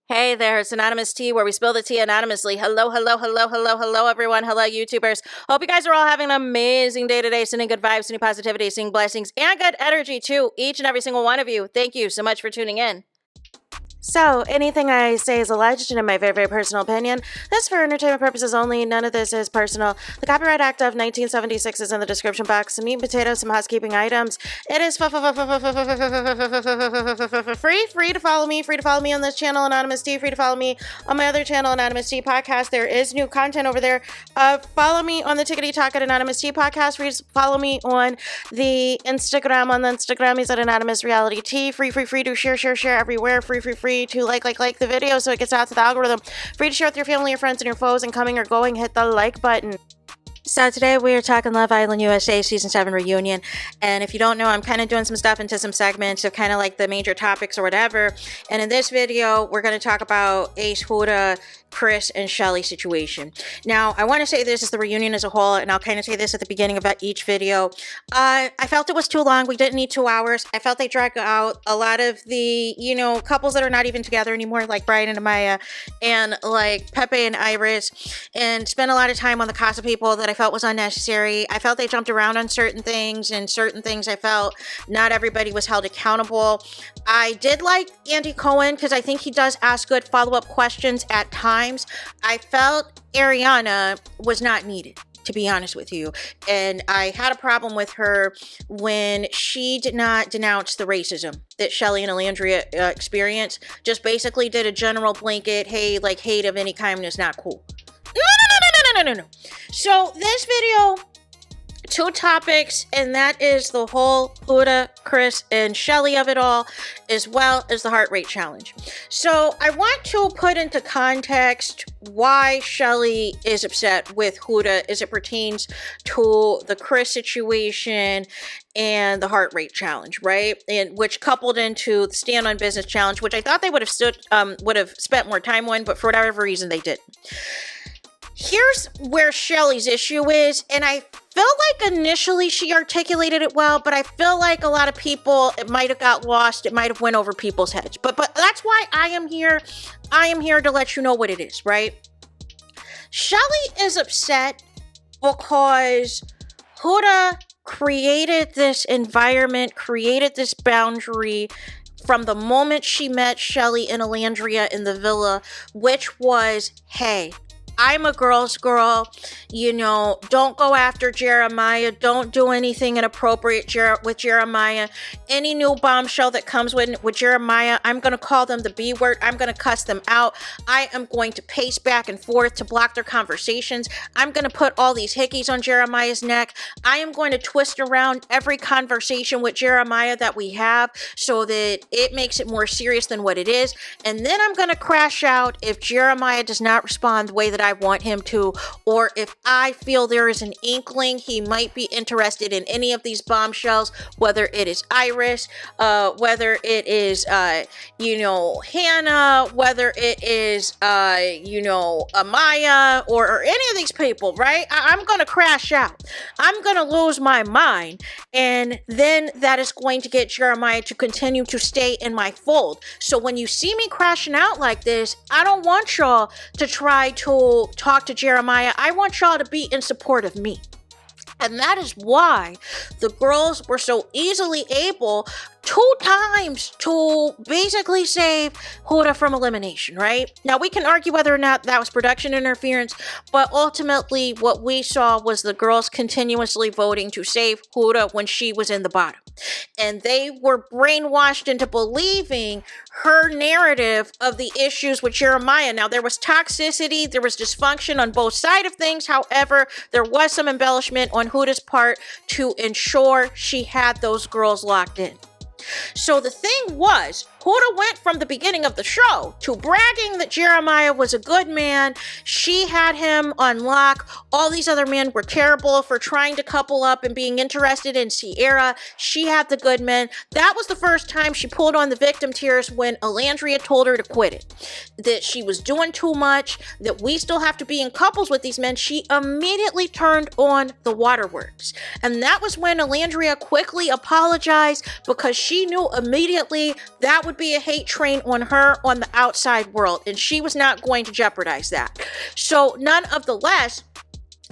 Hey there, it's Anonymous Tea, where we spill the tea anonymously. Hello, everyone. Hello, YouTubers. Hope you guys are all having an amazing day today, sending good vibes, sending positivity, sending blessings, and good energy to each and every single one of you. Thank you so much for tuning in. So, anything I say is alleged and in my very, very personal opinion. This is for entertainment purposes only. None of this is personal. The Copyright Act of 1976 is in the description box. Some meat and potatoes, some housekeeping items. It is free to follow me. Free to follow me on this channel, Anonymous Tea. Free to follow me on my other channel, Anonymous Tea Podcast. There is new content over there. Follow me on the Tickety Talk at Anonymous Tea Podcast. Free to follow me on the Instagram. On the Instagram is at Anonymous Reality Tea. Free to share everywhere. Free to like the video so it gets out to the algorithm. Free to share with your family, your friends, and your foes, and coming or going, hit the like button. So today we are talking Love Island USA Season 7 reunion, and if you don't know, I'm kind of doing some stuff into some segments of kind of like the major topics or whatever, and in this video we're going to talk about Ace, Huda, Chris, and Chelley situation. Now, I want to say this is the reunion as a whole, and I'll kind of say this at the beginning of each video. I felt it was too long. We didn't need 2 hours. I felt they dragged out a lot of the, couples that are not even together anymore, like Brian and Amaya, and like Pepe and Iris, and spent a lot of time on the cast of people that I felt was unnecessary. I felt they jumped around on certain things, and certain things I felt not everybody was held accountable. I did like Andy Cohen because I think he does ask good follow-up questions at times. I felt Ariana was not needed, to be honest with you. And I had a problem with her when she did not denounce the racism that Chelley and Alandria experienced. Just basically did a general blanket, hey, like hate of any kind is not cool. No. So this video, 2 topics, and that is the whole Huda, Chris, and Chelley of it all, as well as the heart rate challenge. So I want to put into context why Chelley is upset with Huda as it pertains to the Chris situation and the heart rate challenge, right? And which coupled into the stand on business challenge, which I thought they would have spent more time on, but for whatever reason they didn't. Here's where Chelley's issue is, and I feel like initially she articulated it well, but I feel like a lot of people, it might have got lost, it might have went over people's heads. But that's why I am here. I am here to let you know what it is, right? Chelley is upset because Huda created this environment, created this boundary from the moment she met Chelley and Alandria in the villa, which was, hey, I'm a girl's girl, don't go after Jeremiah. Don't do anything inappropriate with Jeremiah. Any new bombshell that comes with Jeremiah, I'm going to call them the B word. I'm going to cuss them out. I am going to pace back and forth to block their conversations. I'm going to put all these hickeys on Jeremiah's neck. I am going to twist around every conversation with Jeremiah that we have so that it makes it more serious than what it is. And then I'm going to crash out if Jeremiah does not respond the way that I want him to, or if I feel there is an inkling he might be interested in any of these bombshells, whether it is Iris, whether it is, Hannah, whether it is, Amaya, or any of these people, right? I'm going to crash out. I'm going to lose my mind. And then that is going to get Jeremiah to continue to stay in my fold. So when you see me crashing out like this, I don't want y'all to try to talk to Jeremiah. I want y'all to be in support of me. And that is why the girls were so easily able 2 times to basically save Huda from elimination, right? Now, we can argue whether or not that was production interference, but ultimately what we saw was the girls continuously voting to save Huda when she was in the bottom. And they were brainwashed into believing her narrative of the issues with Jeremiah. Now, there was toxicity, there was dysfunction on both sides of things. However, there was some embellishment on Huda's part to ensure she had those girls locked in. So the thing was, Huda went from the beginning of the show to bragging that Jeremiah was a good man. She had him on lock. All these other men were terrible for trying to couple up and being interested in Sierra. She had the good men. That was the first time she pulled on the victim tears when Alandria told her to quit it. That she was doing too much, that we still have to be in couples with these men. She immediately turned on the waterworks. And that was when Alandria quickly apologized because she knew immediately that would would be a hate train on her on the outside world, and she was not going to jeopardize that. So none of the less,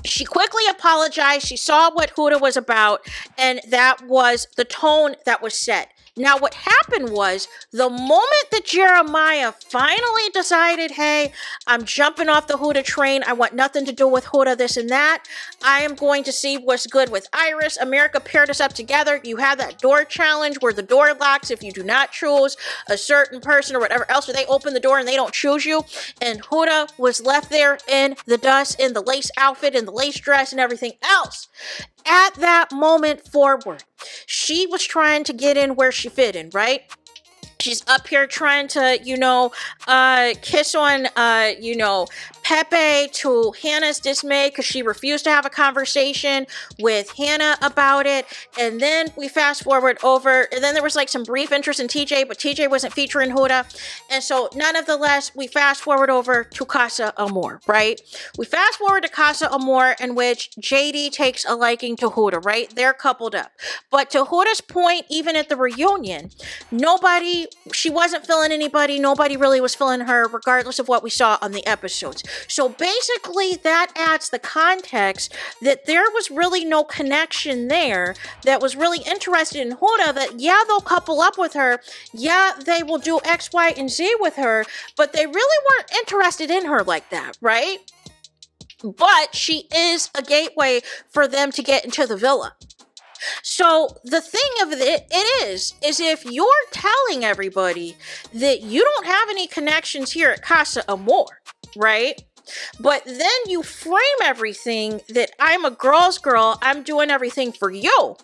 she quickly apologized. She saw what Huda was about, and that was the tone that was set. Now, what happened was, the moment that Jeremiah finally decided, hey, I'm jumping off the Huda train, I want nothing to do with Huda, this and that, I am going to see what's good with Iris. America paired us up together. You have that door challenge where the door locks if you do not choose a certain person or whatever else, or they open the door and they don't choose you. And Huda was left there in the dust, in the lace outfit, in the lace dress, and everything else. At that moment forward, she was trying to get in where she fit in, right? She's up here trying to, kiss on, Pepe, to Hannah's dismay, because she refused to have a conversation with Hannah about it. And then we fast forward over, and then there was like some brief interest in TJ, but TJ wasn't featuring Huda. And so nonetheless, we fast forward over to Casa Amor, right? We fast forward to Casa Amor, in which JD takes a liking to Huda, right? They're coupled up. But to Huda's point, even at the reunion, she wasn't feeling anybody. Nobody really was feeling her, regardless of what we saw on the episodes. So basically, that adds the context that there was really no connection there that was really interested in Huda, that yeah, they'll couple up with her. Yeah, they will do X, Y, and Z with her, but they really weren't interested in her like that, right? But she is a gateway for them to get into the villa. So the thing of it is if you're telling everybody that you don't have any connections here at Casa Amor, right? But then you frame everything that I'm a girl's girl, I'm doing everything for you.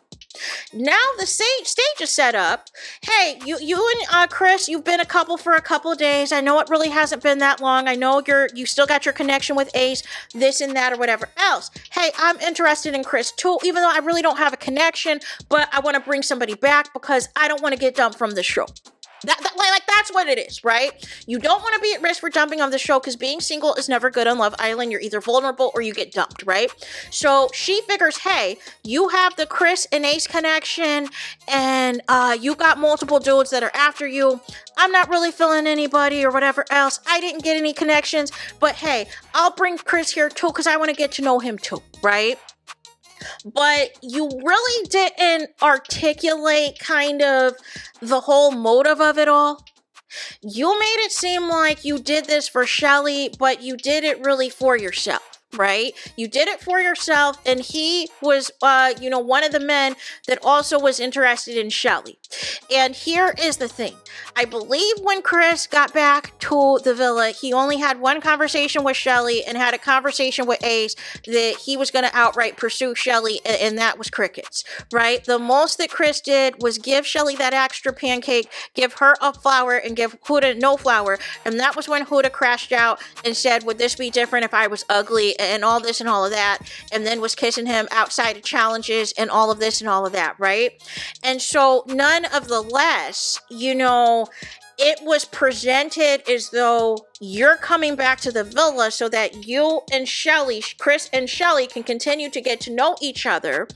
Now the stage is set up. Hey, you and Chris, you've been a couple for a couple of days. I know it really hasn't been that long. I know you still got your connection with Ace, this and that, or whatever else. Hey, I'm interested in Chris too, even though I really don't have a connection, but I want to bring somebody back because I don't want to get dumped from the show. That's what it is, right? You don't want to be at risk for dumping on the show, because being single is never good on Love Island. You're either vulnerable or you get dumped, right? So she figures, hey, you have the Chris and Ace connection, and you got multiple dudes that are after you. I'm not really feeling anybody or whatever else. I didn't get any connections, but hey, I'll bring Chris here too, because I want to get to know him too, right? But you really didn't articulate kind of the whole motive of it all. You made it seem like you did this for Chelley, but you did it really for yourself, right? You did it for yourself, and he was, one of the men that also was interested in Chelley. And here is the thing. I believe when Chris got back to the villa, he only had one conversation with Chelley and had a conversation with Ace that he was going to outright pursue Chelley, and that was crickets, right? The most that Chris did was give Chelley that extra pancake, give her a flower, and give Huda no flower. And that was when Huda crashed out and said, would this be different if I was ugly, and all this and all of that, and then was kissing him outside of challenges and all of this and all of that, right? And so none of the less, it was presented as though you're coming back to the villa so that you and Chelley, Chris and Chelley, can continue to get to know each other.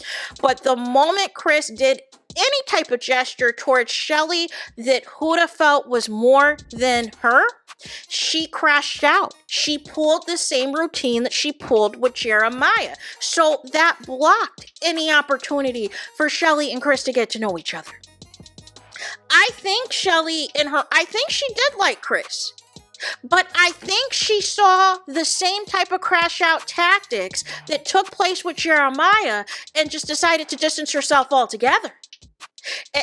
But the moment Chris did any type of gesture towards Chelley that Huda felt was more than her, she crashed out. She pulled the same routine that she pulled with Jeremiah. So that blocked any opportunity for Chelley and Chris to get to know each other. I think Chelley I think she did like Chris. But I think she saw the same type of crash out tactics that took place with Jeremiah and just decided to distance herself altogether.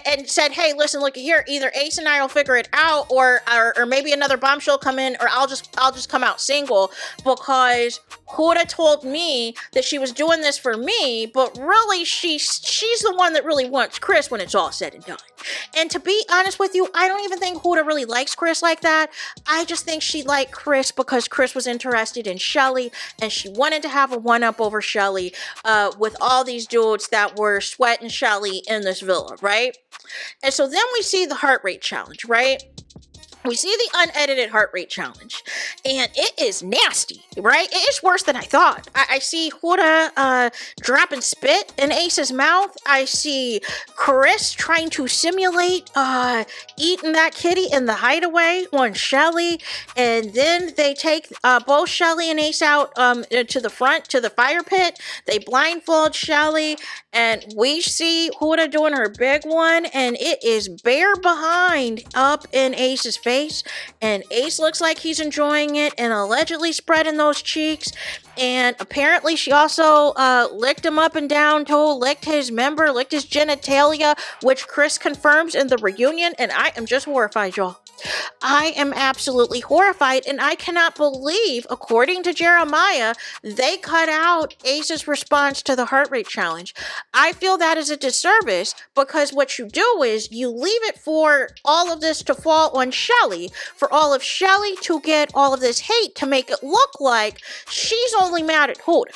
And said, hey, listen, look here, either Ace and I will figure it out, or maybe another bombshell come in, or I'll just come out single, because Huda told me that she was doing this for me, but really she's the one that really wants Chris when it's all said and done. And to be honest with you, I don't even think Huda really likes Chris like that. I just think she liked Chris because Chris was interested in Chelley, and she wanted to have a one-up over Chelley with all these dudes that were sweating Chelley in this villa, right? And so then we see the heart rate challenge, right? We see the unedited heart rate challenge. And it is nasty, right? It is worse than I thought. I see Huda dropping spit in Ace's mouth. I see Chris trying to simulate eating that kitty in the hideaway on Chelley. And then they take both Chelley and Ace out to the front, to the fire pit. They blindfold Chelley. And we see Huda doing her big one. And it is bare behind up in Ace's face. And Ace looks like he's enjoying it and allegedly spreading those cheeks. And apparently she also licked him up and down, licked his member, licked his genitalia, which Chris confirms in the reunion. And I am just horrified, y'all. I am absolutely horrified, and I cannot believe, according to Jeremiah, they cut out Ace's response to the heart rate challenge. I feel that is a disservice, because what you do is you leave it for all of this to fall on Chelley, for all of Chelley to get all of this hate to make it look like she's only mad at Huda.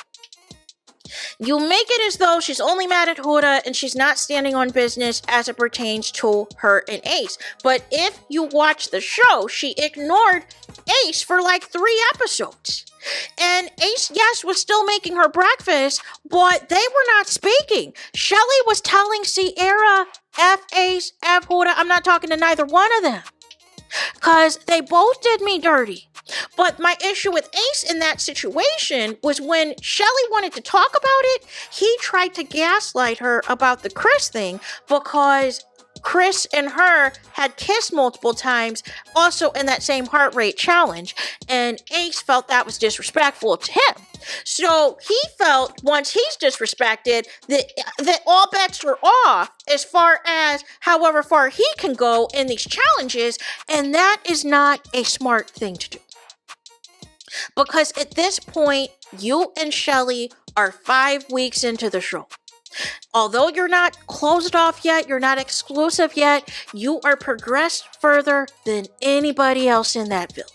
You make it as though she's only mad at Huda and she's not standing on business as it pertains to her and Ace. But if you watch the show, she ignored Ace for like 3 episodes. And Ace, yes, was still making her breakfast, but they were not speaking. Chelley was telling Sierra, F Ace, F Huda. I'm not talking to neither one of them, because they both did me dirty. But my issue with Ace in that situation was when Chelley wanted to talk about it, he tried to gaslight her about the Chris thing, because Chris and her had kissed multiple times, also in that same heart rate challenge, and Ace felt that was disrespectful to him. So he felt, once he's disrespected, that all bets are off as far as however far he can go in these challenges, and that is not a smart thing to do. Because at this point, you and Chelley are 5 weeks into the show. Although you're not closed off yet, you're not exclusive yet, you are progressed further than anybody else in that villa.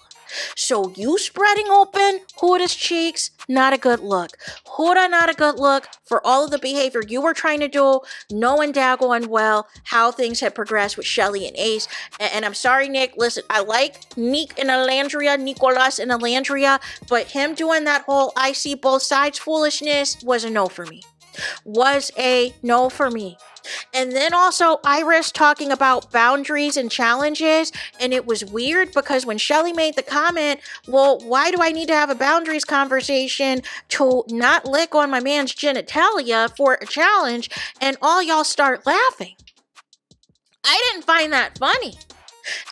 So you spreading open Huda's cheeks, not a good look. Huda, not a good look for all of the behavior you were trying to do, knowing daggone well how things had progressed with Chelley and Ace. And I'm sorry, Nick. Listen, I like Nick and Nicolas and Alandria, but him doing that whole I see both sides foolishness was a no for me. And then also Iris talking about boundaries and challenges, and it was weird because when Chelley made the comment, well, why do I need to have a boundaries conversation to not lick on my man's genitalia for a challenge, and all y'all start laughing. I didn't find that funny.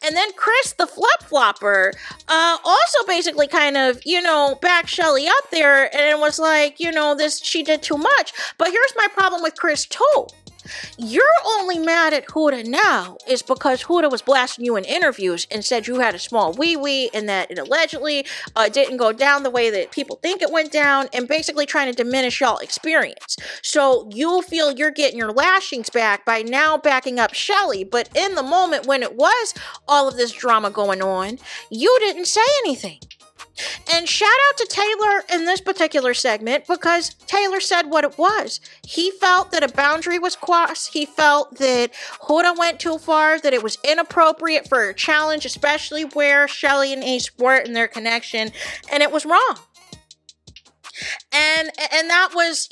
And then Chris, the flip-flopper, also basically kind of, backed Chelley up there and was like, she did too much. But here's my problem with Chris too. You're only mad at Huda now is because Huda was blasting you in interviews and said you had a small wee-wee and that it allegedly didn't go down the way that people think it went down, and basically trying to diminish y'all experience. So you feel you're getting your lashings back by now backing up Chelley, but in the moment when it was all of this drama going on, you didn't say anything. And shout out to Taylor in this particular segment, because Taylor said what it was. He felt that a boundary was crossed. He felt that Huda went too far, that it was inappropriate for a challenge, especially where Chelley and Ace were in their connection, and it was wrong. And that was,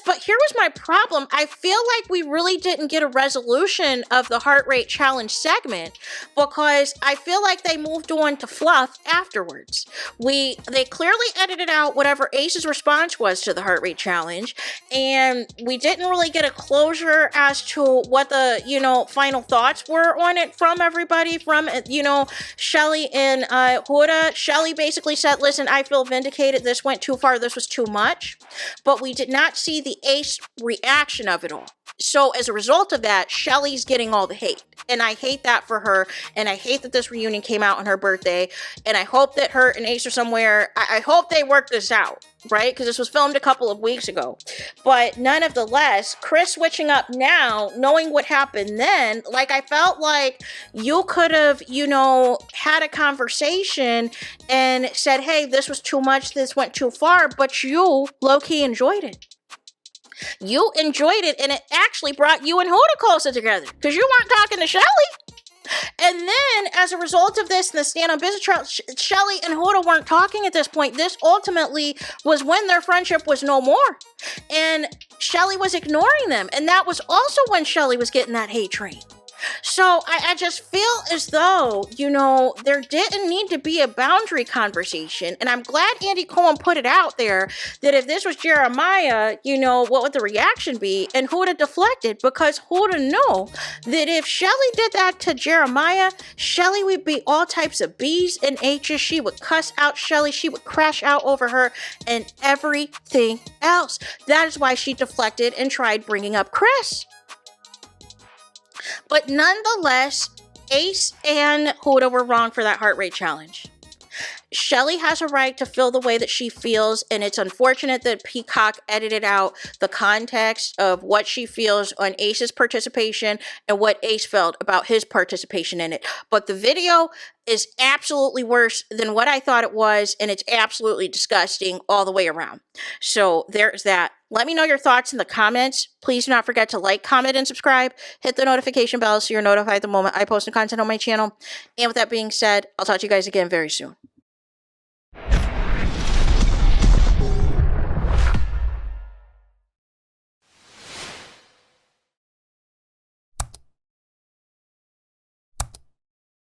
but here was my problem. I feel like we really didn't get a resolution of the heart rate challenge segment, because I feel like they moved on to fluff afterwards. They clearly edited out whatever Ace's response was to the heart rate challenge, and we didn't really get a closure as to what the, final thoughts were on it from everybody, from, Chelley and Huda. Chelley basically said, listen, I feel vindicated. This went too far. This was too much. But we did not see the Ace reaction of it all. So as a result of that, Chelley's getting all the hate. And I hate that for her. And I hate that this reunion came out on her birthday. And I hope that her and Ace are somewhere. I hope they work this out, right? Because this was filmed a couple of weeks ago. But nonetheless, Chris switching up now, knowing what happened then, I felt like you could have, had a conversation and said, hey, this was too much, this went too far, but you low-key enjoyed it. You enjoyed it, and it actually brought you and Huda closer together, because you weren't talking to Chelley. And then, as a result of this and the stand on business trial, Chelley and Huda weren't talking at this point. This ultimately was when their friendship was no more. And Chelley was ignoring them. And that was also when Chelley was getting that hate train. So I just feel as though, you know, there didn't need to be a boundary conversation. And I'm glad Andy Cohen put it out there that if this was Jeremiah, you know, what would the reaction be? And Huda deflected, because Huda knew that if Chelley did that to Jeremiah, Chelley would be all types of B's and H's. She would cuss out Chelley. She would crash out over her and everything else. That is why she deflected and tried bringing up Chris. But nonetheless, Ace and Huda were wrong for that heart rate challenge. Chelley has a right to feel the way that she feels, and it's unfortunate that Peacock edited out the context of what she feels on Ace's participation and what Ace felt about his participation in it. But the video is absolutely worse than what I thought it was, and it's absolutely disgusting all the way around. So there's that. Let me know your thoughts in the comments. Please do not forget to like, comment, and subscribe. Hit the notification bell so you're notified the moment I post new content on my channel. And with that being said, I'll talk to you guys again very soon.